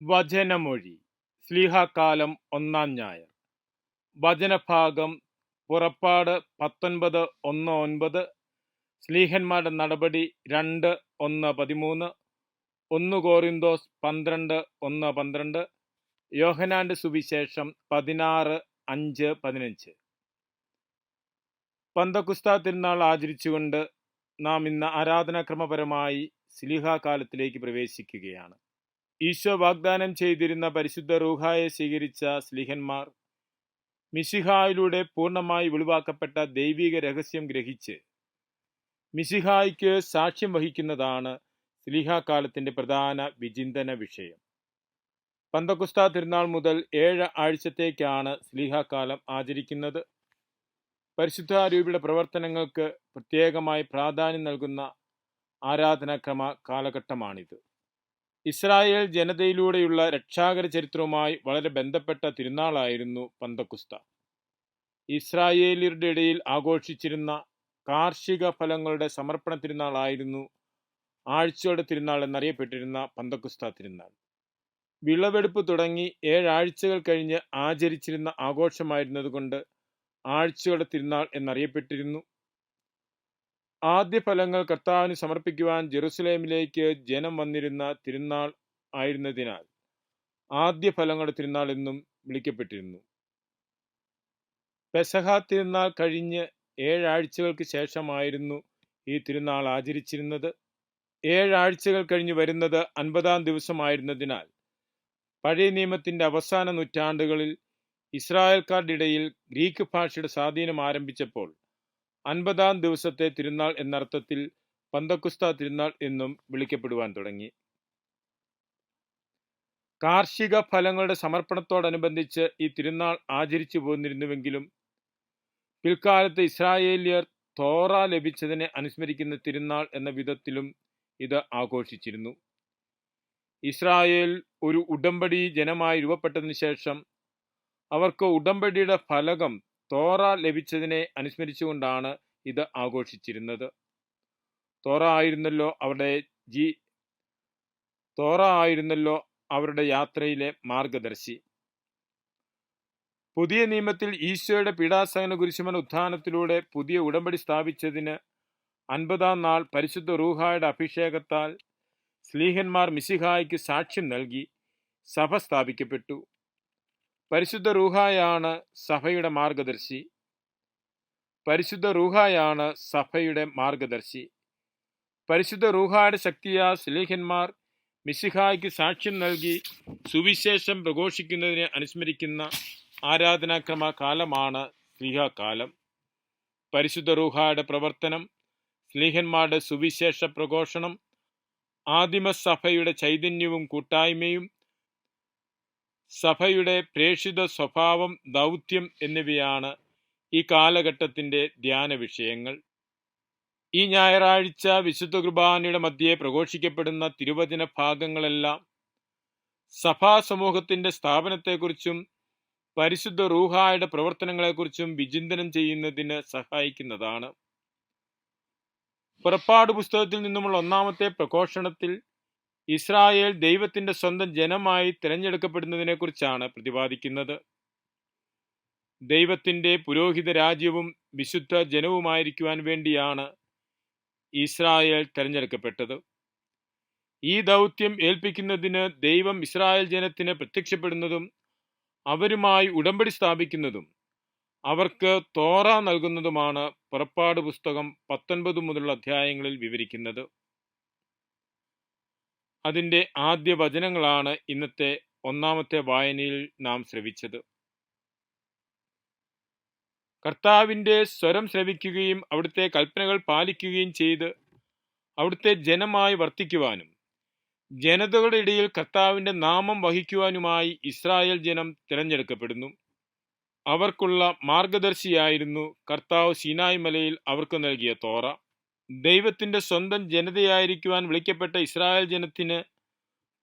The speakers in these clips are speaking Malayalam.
വചനമൊഴി ശ്ലീഹാക്കാലം ഒന്നാം ഞായർ. വചനഭാഗം പുറപ്പാട് 19:1-9, ശ്ലീഹന്മാരുടെ നടപടി 2:1-13, 1 കോരിന്തോസ് 12:1-12, യോഹന്നാന്റെ സുവിശേഷം 16:5-15. പന്തക്കുസ്താ തിരുനാൾ ആചരിച്ചുകൊണ്ട് നാം ഇന്ന് ആരാധനാക്രമപരമായി ശ്ലീഹാകാലത്തിലേക്ക് പ്രവേശിക്കുകയാണ്. ഈശോ വാഗ്ദാനം ചെയ്തിരുന്ന പരിശുദ്ധ റൂഹായെ സ്വീകരിച്ച ശ്ലീഹന്മാർ മിശിഹായിലൂടെ പൂർണ്ണമായി വെളിവാക്കപ്പെട്ട ദൈവിക രഹസ്യം ഗ്രഹിച്ച് മിശിഹായ്ക്ക് സാക്ഷ്യം വഹിക്കുന്നതാണ് ശ്ലീഹാകാലത്തിന്റെ പ്രധാന വിചിന്തന വിഷയം. പന്തക്കുസ്താ തിരുനാൾ മുതൽ 7 ആഴ്ചത്തേക്കാണ് ശ്ലീഹാകാലം ആചരിക്കുന്നത്. പരിശുദ്ധാരൂപിയുടെ പ്രവർത്തനങ്ങൾക്ക് പ്രത്യേകമായി പ്രാധാന്യം നൽകുന്ന ആരാധനാക്രമ കാലഘട്ടമാണിത്. ഇസ്രായേൽ ജനതയിലൂടെയുള്ള രക്ഷാകര ചരിത്രവുമായി വളരെ ബന്ധപ്പെട്ട തിരുനാളായിരുന്നു പന്തക്കുസ്ത. ഇസ്രായേലിയരുടെ ഇടയിൽ ആഘോഷിച്ചിരുന്ന കാർഷിക ഫലങ്ങളുടെ സമർപ്പണ തിരുനാളായിരുന്നു ആഴ്ചയുടെ തിരുനാൾ എന്നറിയപ്പെട്ടിരുന്ന പന്തക്കുസ്ത തിരുനാൾ. വിളവെടുപ്പ് തുടങ്ങി 7 ആഴ്ചകൾ കഴിഞ്ഞ് ആചരിച്ചിരുന്ന ആഘോഷമായിരുന്നതുകൊണ്ട് ആഴ്ചയുടെ തിരുനാൾ എന്നറിയപ്പെട്ടിരുന്നു. ആദ്യ ഫലങ്ങൾ കർത്താവിന് സമർപ്പിക്കുവാൻ ജെറുസലേമിലേക്ക് ജനം വന്നിരുന്ന തിരുനാൾ ആയിരുന്നതിനാൽ ആദ്യ ഫലങ്ങളുടെ തിരുനാൾ എന്നും വിളിക്കപ്പെട്ടിരുന്നു. പെസഹ തിരുനാൾ കഴിഞ്ഞ് 7 ആഴ്ചകൾക്ക് ശേഷമായിരുന്നു ഈ തിരുനാൾ ആചരിച്ചിരുന്നത്. 7 ആഴ്ചകൾ കഴിഞ്ഞ് വരുന്നത് 50-ാം ദിവസമായിരുന്നതിനാൽ പഴയ നിയമത്തിന്റെ അവസാന നൂറ്റാണ്ടുകളിൽ ഇസ്രായേൽക്കാരുടെ ഇടയിൽ ഗ്രീക്ക് ഭാഷയുടെ സ്വാധീനം ആരംഭിച്ചപ്പോൾ 50-ാം ദിവസത്തെ തിരുനാൾ എന്നർത്ഥത്തിൽ പന്തക്കുസ്ത തിരുനാൾ എന്നും വിളിക്കപ്പെടുവാൻ തുടങ്ങി. കാർഷിക ഫലങ്ങളുടെ സമർപ്പണത്തോടനുബന്ധിച്ച് ഈ തിരുനാൾ ആചരിച്ചു പോന്നിരുന്നുവെങ്കിലും പിൽക്കാലത്ത് ഇസ്രായേലിയർ തോറ ലഭിച്ചതിനെ അനുസ്മരിക്കുന്ന തിരുനാൾ എന്ന വിധത്തിലും ഇത് ആഘോഷിച്ചിരുന്നു. ഇസ്രായേൽ ഒരു ഉടമ്പടി ജനമായി രൂപപ്പെട്ടതിന് ശേഷം അവർക്ക് ഉടമ്പടിയുടെ ഫലകം തോറ ലഭിച്ചതിനെ അനുസ്മരിച്ചുകൊണ്ടാണ് ഇത് ആഘോഷിച്ചിരുന്നത്. തോറ ആയിരുന്നല്ലോ അവരുടെ യാത്രയിലെ മാർഗദർശി. പുതിയ നിയമത്തിൽ ഈശോയുടെ പീഡാസഹന കുരിശുമരണ ഉത്ഥാനത്തിലൂടെ പുതിയ ഉടമ്പടി സ്ഥാപിച്ചതിന് 50-ാം നാൾ പരിശുദ്ധ റൂഹായുടെ അഭിഷേകത്താൽ ശ്ലീഹന്മാർ മിശിഹായ്ക്ക് സാക്ഷ്യം നൽകി സഭ സ്ഥാപിക്കപ്പെട്ടു. പരിശുദ്ധ റൂഹായാണ് സഭയുടെ മാർഗദർശി. പരിശുദ്ധ റൂഹായുടെ ശക്തിയാ ശ്ലീഹന്മാർ മിശിഹായ്ക്ക് സാക്ഷ്യം നൽകി സുവിശേഷം പ്രഘോഷിക്കുന്നതിനെ അനുസ്മരിക്കുന്ന ആരാധനാക്രമ കാലമാണ് ശ്ലീഹാകാലം. പരിശുദ്ധ റൂഹായുടെ പ്രവർത്തനം, ശ്ലീഹന്മാരുടെ സുവിശേഷ പ്രഘോഷണം, ആദിമസഭയുടെ ചൈതന്യവും കൂട്ടായ്മയും, സഭയുടെ പ്രേക്ഷിത സ്വഭാവം, ദൗത്യം എന്നിവയാണ് ഈ കാലഘട്ടത്തിന്റെ ധ്യാന വിഷയങ്ങൾ. ഈ ഞായറാഴ്ച വിശുദ്ധ കുർബാനയുടെ മധ്യേ പ്രഘോഷിക്കപ്പെടുന്ന തിരുവചന ഭാഗങ്ങളെല്ലാം സഭാ സമൂഹത്തിന്റെ സ്ഥാപനത്തെക്കുറിച്ചും പരിശുദ്ധ റൂഹായുടെ പ്രവർത്തനങ്ങളെക്കുറിച്ചും വിചിന്തനം ചെയ്യുന്നതിന് സഹായിക്കുന്നതാണ്. പുറപ്പാട് പുസ്തകത്തിൽ നിന്നുമുള്ള 1-ാമത്തെ പ്രഘോഷണത്തിൽ ഇസ്രായേൽ ദൈവത്തിന്റെ സ്വന്തം ജനമായി തിരഞ്ഞെടുക്കപ്പെടുന്നതിനെക്കുറിച്ചാണ് പ്രതിപാദിക്കുന്നത്. ദൈവത്തിന്റെ പുരോഹിത രാജ്യവും വിശുദ്ധ ജനവുമായിരിക്കുവാൻ വേണ്ടിയാണ് ഇസ്രായേൽ തിരഞ്ഞെടുക്കപ്പെട്ടത്. ഈ ദൗത്യം ഏൽപ്പിക്കുന്നതിന് ദൈവം ഇസ്രായേൽ ജനത്തിന് പ്രത്യക്ഷപ്പെടുന്നതും അവരുമായി ഉടമ്പടി സ്ഥാപിക്കുന്നതും അവർക്ക് തോറ നൽകുന്നതുമാണ് പുറപ്പാട് പുസ്തകം 19 മുതലുള്ള അധ്യായങ്ങളിൽ വിവരിക്കുന്നത്. അതിന്റെ ആദ്യ വചനങ്ങളാണ് ഇന്നത്തെ 1-ാമത്തെ വായനയിൽ നാം ശ്രവിച്ചത്. കർത്താവിന്റെ സ്വരം ശ്രവിക്കുകയും അവിടുത്തെ കൽപ്പനകൾ പാലിക്കുകയും ചെയ്ത് അവിടുത്തെ ജനമായി വർത്തിക്കുവാനും ജനതകളുടെ ഇടയിൽ കർത്താവിന്റെ നാമം വഹിക്കുവാനുമായി ഇസ്രായേൽ ജനം തിരഞ്ഞെടുക്കപ്പെടുന്നു. അവർക്കുള്ള മാർഗദർശിയായിരുന്നു കർത്താവ് സീനായ് മലയിൽ അവർക്ക് നൽകിയ തോറ. ദൈവത്തിന്റെ സ്വന്തം ജനതയായിരിക്കുവാൻ വിളിക്കപ്പെട്ട ഇസ്രായേൽ ജനത്തിന്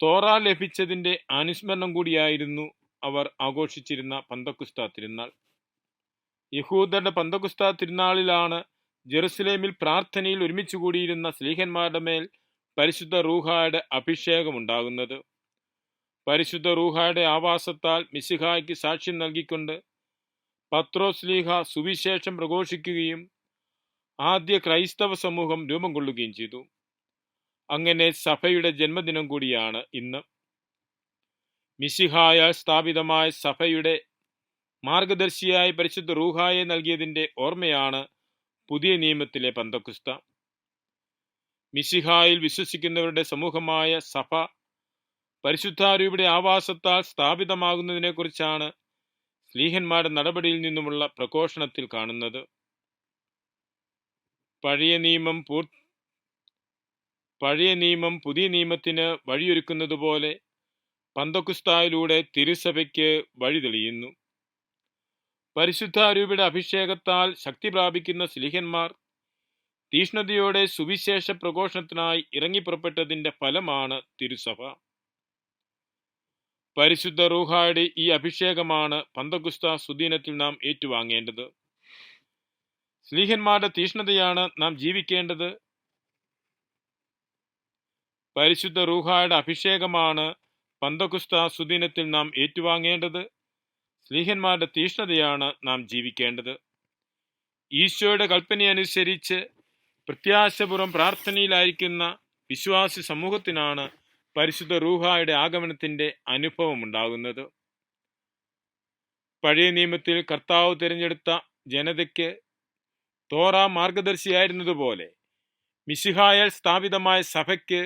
തോറ ലഭിച്ചതിന്റെ അനുസ്മരണം കൂടിയായിരുന്നു അവർ ആഘോഷിച്ചിരുന്ന പന്തക്കുസ്ത തിരുനാൾ. യഹൂദരുടെ പന്തക്കുസ്ത തിരുനാളിലാണ് ജെറുസലേമിൽ പ്രാർത്ഥനയിൽ ഒരുമിച്ച് കൂടിയിരുന്ന ശ്ലീഹന്മാരുടെ മേൽ പരിശുദ്ധ റൂഹായുടെ അഭിഷേകം ഉണ്ടാകുന്നത്. പരിശുദ്ധ റൂഹായുടെ ആവാസത്താൽ മിശിഹായ്ക്ക് സാക്ഷ്യം നൽകിക്കൊണ്ട് പത്രോസ്ലീഹ സുവിശേഷം പ്രഘോഷിക്കുകയും ആദ്യ ക്രൈസ്തവ സമൂഹം രൂപം കൊള്ളുകയും ചെയ്തു. അങ്ങനെ സഭയുടെ ജന്മദിനം കൂടിയാണ് ഇന്ന്. മിശിഹായാൽ സ്ഥാപിതമായ സഭയുടെ മാർഗദർശിയായി പരിശുദ്ധ റൂഹായെ നൽകിയതിൻ്റെ ഓർമ്മയാണ് പുതിയ നിയമത്തിലെ പന്തക്കുസ്ത. മിശിഹായിൽ വിശ്വസിക്കുന്നവരുടെ സമൂഹമായ സഭ പരിശുദ്ധാരൂപിയുടെ ആവാസത്താൽ സ്ഥാപിതമാകുന്നതിനെക്കുറിച്ചാണ് സ്ലീഹന്മാരുടെ നടപടിയിൽ നിന്നുമുള്ള പ്രഘോഷണത്തിൽ കാണുന്നത്. പഴയ നിയമം പുതിയ നിയമത്തിന് വഴിയൊരുക്കുന്നത് പോലെ പന്തക്കുസ്തായിലൂടെ തിരുസഭയ്ക്ക് വഴി തെളിയുന്നു. പരിശുദ്ധാരൂപിയുടെ അഭിഷേകത്താൽ ശക്തി പ്രാപിക്കുന്ന സ്ലീഹന്മാർ തീഷ്ണതയോടെ സുവിശേഷ പ്രഘോഷണത്തിനായി ഇറങ്ങിപ്പുറപ്പെട്ടതിൻ്റെ ഫലമാണ് തിരുസഭ. പരിശുദ്ധ റൂഹായുടെ ഈ അഭിഷേകമാണ് പന്തക്കുസ്ത സുദീനത്തിൽ നാം ഏറ്റുവാങ്ങേണ്ടത്. സ്ലീഹന്മാരുടെ തീഷ്ണതയാണ് നാം ജീവിക്കേണ്ടത്. പരിശുദ്ധ റൂഹായുടെ അഭിഷേകമാണ് പന്തക്കുസ്ത സുദീനത്തിൽ നാം ഏറ്റുവാങ്ങേണ്ടത്. സ്ലീഹന്മാരുടെ തീഷ്ണതയാണ് നാം ജീവിക്കേണ്ടത്. ഈശോയുടെ കൽപ്പനയനുസരിച്ച് പ്രത്യാശപൂർവ്വം പ്രാർത്ഥനയിലായിരിക്കുന്ന വിശ്വാസി സമൂഹത്തിനാണ് പരിശുദ്ധ റൂഹായുടെ ആഗമനത്തിൻ്റെ അനുഭവമുണ്ടാകുന്നത്. പഴയ നിയമത്തിൽ കർത്താവ് തിരഞ്ഞെടുത്ത ജനതയ്ക്ക് തോറ മാർഗദർശിയായിരുന്നതുപോലെ മിശിഹായാൽ സ്ഥാപിതമായ സഭയ്ക്ക്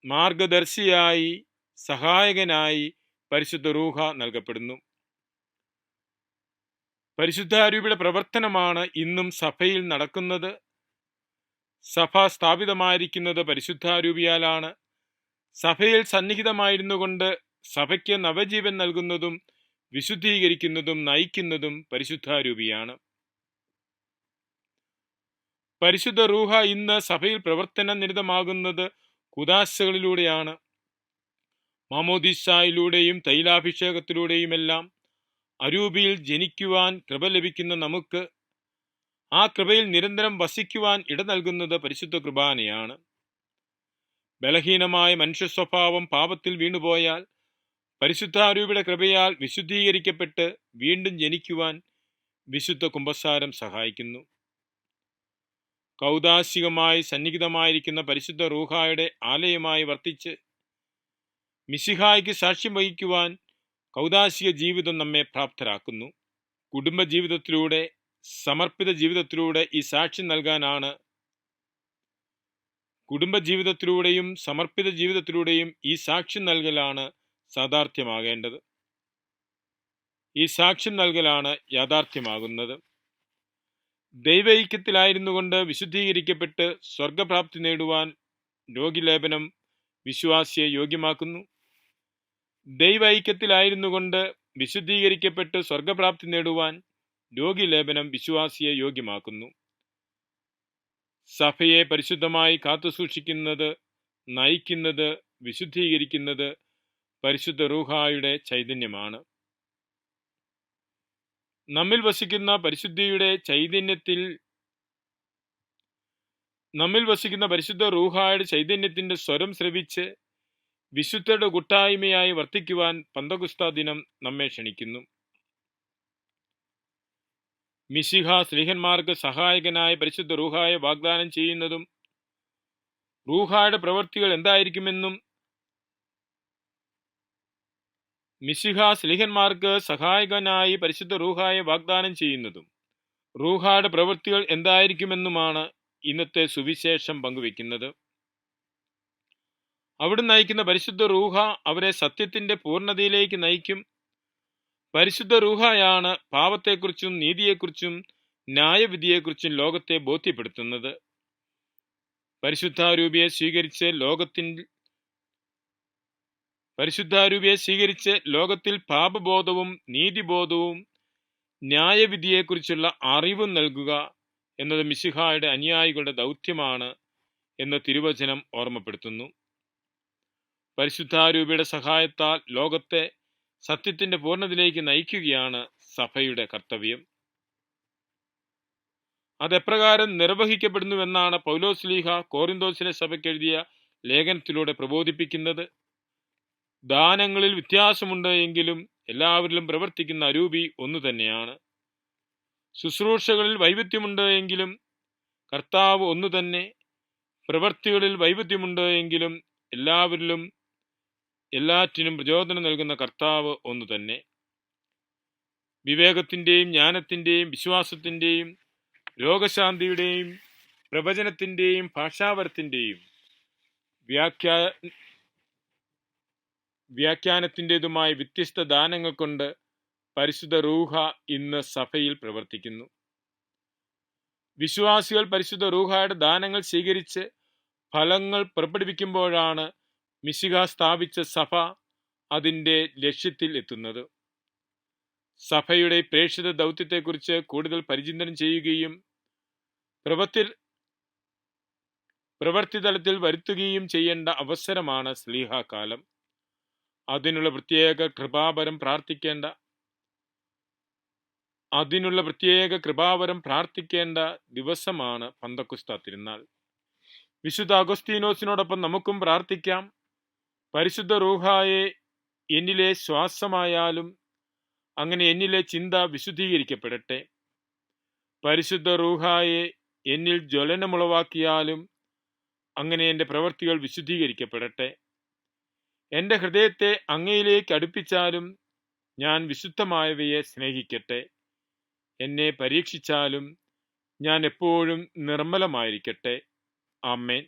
മാർഗദർശിയായി സഹായകനായി പരിശുദ്ധ റൂഹ നൽകപ്പെടുന്നു. പരിശുദ്ധാരൂപിയുടെ പ്രവർത്തനമാണ് ഇന്നും സഭയിൽ നടക്കുന്നത്. സഭ സ്ഥാപിതമായിരിക്കുന്നത് പരിശുദ്ധാരൂപിയാലാണ്. സഭയിൽ സന്നിഹിതമായിരുന്നു കൊണ്ട് സഭയ്ക്ക് നവജീവൻ നൽകുന്നതും വിശുദ്ധീകരിക്കുന്നതും നയിക്കുന്നതും പരിശുദ്ധാരൂപിയാണ്. പരിശുദ്ധ റൂഹ ഇന്ന് സഭയിൽ പ്രവർത്തന നിരതമാകുന്നത് കുദാശകളിലൂടെയാണ്. മാമോദീസായിലൂടെയും തൈലാഭിഷേകത്തിലൂടെയുമെല്ലാം അരൂപിയിൽ ജനിക്കുവാൻ കൃപ ലഭിക്കുന്ന നമുക്ക് ആ കൃപയിൽ നിരന്തരം വസിക്കുവാൻ ഇട നൽകുന്നത് പരിശുദ്ധ കുർബാനയാണ്. ബലഹീനമായ മനുഷ്യ സ്വഭാവം പാപത്തിൽ വീണുപോയാൽ പരിശുദ്ധാരൂപിയുടെ കൃപയാൽ വിശുദ്ധീകരിക്കപ്പെട്ട് വീണ്ടും ജനിക്കുവാൻ വിശുദ്ധ കുമ്പസാരം സഹായിക്കുന്നു. കൗദാശികമായി സന്നിഹിതമായിരിക്കുന്ന പരിശുദ്ധ റൂഹായുടെ ആലയമായി വർത്തിച്ച് മിശിഹായ്ക്ക് സാക്ഷ്യം വഹിക്കുവാൻ കൗദാശിക ജീവിതം നമ്മെ പ്രാപ്തരാക്കുന്നു. കുടുംബജീവിതത്തിലൂടെ സമർപ്പിത ജീവിതത്തിലൂടെ ഈ സാക്ഷ്യം നൽകാനാണ് കുടുംബജീവിതത്തിലൂടെയും സമർപ്പിത ജീവിതത്തിലൂടെയും ഈ സാക്ഷ്യം നൽകലാണ് സാധാർത്ഥ്യമാകേണ്ടത്. ഈ സാക്ഷ്യം നൽകലാണ് യാഥാർത്ഥ്യമാകുന്നത്. ദൈവൈക്യത്തിലായിരുന്നു കൊണ്ട് വിശുദ്ധീകരിക്കപ്പെട്ട് സ്വർഗപ്രാപ്തി നേടുവാൻ രോഗിലേപനം വിശ്വാസിയെ യോഗ്യമാക്കുന്നു. ദൈവൈക്യത്തിലായിരുന്നു കൊണ്ട് വിശുദ്ധീകരിക്കപ്പെട്ട് സ്വർഗപ്രാപ്തി നേടുവാൻ രോഗിലേപനം വിശ്വാസിയെ യോഗ്യമാക്കുന്നു. സഭയെ പരിശുദ്ധമായി കാത്തുസൂക്ഷിക്കുന്നത്, നയിക്കുന്നത്, വിശുദ്ധീകരിക്കുന്നത് പരിശുദ്ധ റൂഹായുടെ ചൈതന്യമാണ്. നമ്മിൽ വസിക്കുന്ന പരിശുദ്ധ റൂഹായുടെ ചൈതന്യത്തിന്റെ സ്വരം ശ്രവിച്ച് വിശുദ്ധരുടെ കൂട്ടായ്മയായി വർത്തിക്കുവാൻ പന്തക്കുസ്ത ദിനം നമ്മെ ക്ഷണിക്കുന്നു. മിശിഹ സ്ലീഹന്മാർക്ക് സഹായകനായ പരിശുദ്ധ റൂഹായെ വാഗ്ദാനം ചെയ്യുന്നതും റൂഹായുടെ പ്രവൃത്തികൾ എന്തായിരിക്കുമെന്നും മിശിഹ സ്ലീഹന്മാർക്ക് സഹായകനായി പരിശുദ്ധ റൂഹായെ വാഗ്ദാനം ചെയ്യുന്നതും റൂഹായുടെ പ്രവൃത്തികൾ എന്തായിരിക്കുമെന്നുമാണ് ഇന്നത്തെ സുവിശേഷം പങ്കുവെക്കുന്നത്. അവിടെ നയിക്കുന്ന പരിശുദ്ധ റൂഹ അവരെ സത്യത്തിന്റെ പൂർണ്ണതയിലേക്ക് നയിക്കും. പരിശുദ്ധ റൂഹായാണ് പാപത്തെക്കുറിച്ചും നീതിയെക്കുറിച്ചും ന്യായവിധിയെക്കുറിച്ചും ലോകത്തെ ബോധ്യപ്പെടുത്തുന്നത്. പരിശുദ്ധാരൂപിയെ സ്വീകരിച്ച് ലോകത്തിൽ പാപബോധവും നീതിബോധവും ന്യായവിധിയെക്കുറിച്ചുള്ള അറിവും നൽകുക എന്നത് മിശിഹായുടെ അനുയായികളുടെ ദൗത്യമാണ് എന്ന് തിരുവചനം ഓർമ്മപ്പെടുത്തുന്നു. പരിശുദ്ധാരൂപിയുടെ സഹായത്താൽ ലോകത്തെ സത്യത്തിന്റെ പൂർണ്ണതയിലേക്ക് നയിക്കുകയാണ് സഭയുടെ കർത്തവ്യം. അതെപ്രകാരം നിർവഹിക്കപ്പെടുന്നുവെന്നാണ് പൗലോസ് ശ്ലീഹ കോറിന്തോസിലെ സഭയ്ക്ക് എഴുതിയ ലേഖനത്തിലൂടെ പ്രബോധിപ്പിക്കുന്നത്. ദാനങ്ങളിൽ വ്യത്യാസമുണ്ട് എങ്കിലും എല്ലാവരിലും പ്രവർത്തിക്കുന്ന അരൂപി ഒന്നു തന്നെയാണ്. ശുശ്രൂഷകളിൽ വൈവിധ്യമുണ്ട് എങ്കിലും കർത്താവ് ഒന്നു തന്നെ. പ്രവൃത്തികളിൽ വൈവിധ്യമുണ്ട് എങ്കിലും എല്ലാവരിലും എല്ലാറ്റിനും പ്രചോദനം നൽകുന്ന കർത്താവ് ഒന്നു തന്നെ. വിവേകത്തിൻ്റെയും ജ്ഞാനത്തിൻ്റെയും വിശ്വാസത്തിൻ്റെയും രോഗശാന്തിയുടെയും പ്രവചനത്തിൻ്റെയും ഭാഷാവരത്തിൻ്റെയും വ്യാഖ്യാനത്തിൻ്റെതുമായ വ്യത്യസ്ത ദാനങ്ങൾ കൊണ്ട് പരിശുദ്ധ റൂഹ ഇന്ന് സഭയിൽ പ്രവർത്തിക്കുന്നു. വിശ്വാസികൾ പരിശുദ്ധ റൂഹായുടെ ദാനങ്ങൾ സ്വീകരിച്ച് ഫലങ്ങൾ പുറപ്പെടുവിക്കുമ്പോഴാണ് മിശിഹ സ്ഥാപിച്ച സഭ അതിൻ്റെ ലക്ഷ്യത്തിൽ എത്തുന്നത്. സഭയുടെ പ്രേക്ഷിത ദൗത്യത്തെക്കുറിച്ച് കൂടുതൽ പരിചിന്തനം ചെയ്യുകയും പ്രവൃത്തിതലത്തിൽ വരുത്തുകയും ചെയ്യേണ്ട അവസരമാണ് സ്ലീഹാകാലം. അതിനുള്ള പ്രത്യേക കൃപാവരം പ്രാർത്ഥിക്കേണ്ട ദിവസമാണ് പന്തക്കുസ്ത തിരുനാൾ. വിശുദ്ധ അഗസ്തീനോസിനോടൊപ്പം നമുക്കും പ്രാർത്ഥിക്കാം. പരിശുദ്ധ റൂഹായെ എന്നിലെ ശ്വാസമായാലും അങ്ങനെ എന്നിലെ ചിന്ത വിശുദ്ധീകരിക്കപ്പെടട്ടെ. പരിശുദ്ധ റൂഹായെ എന്നിൽ ജ്വലനമുളവാക്കിയാലും അങ്ങനെ എൻ്റെ പ്രവൃത്തികൾ വിശുദ്ധീകരിക്കപ്പെടട്ടെ. എൻ്റെ ഹൃദയത്തെ അങ്ങയിലേക്ക് അടുപ്പിച്ചാലും ഞാൻ വിശുദ്ധമായവയെ സ്നേഹിക്കട്ടെ. എന്നെ പരീക്ഷിച്ചാലും ഞാൻ എപ്പോഴും നിർമ്മലമായിരിക്കട്ടെ. ആമേൻ.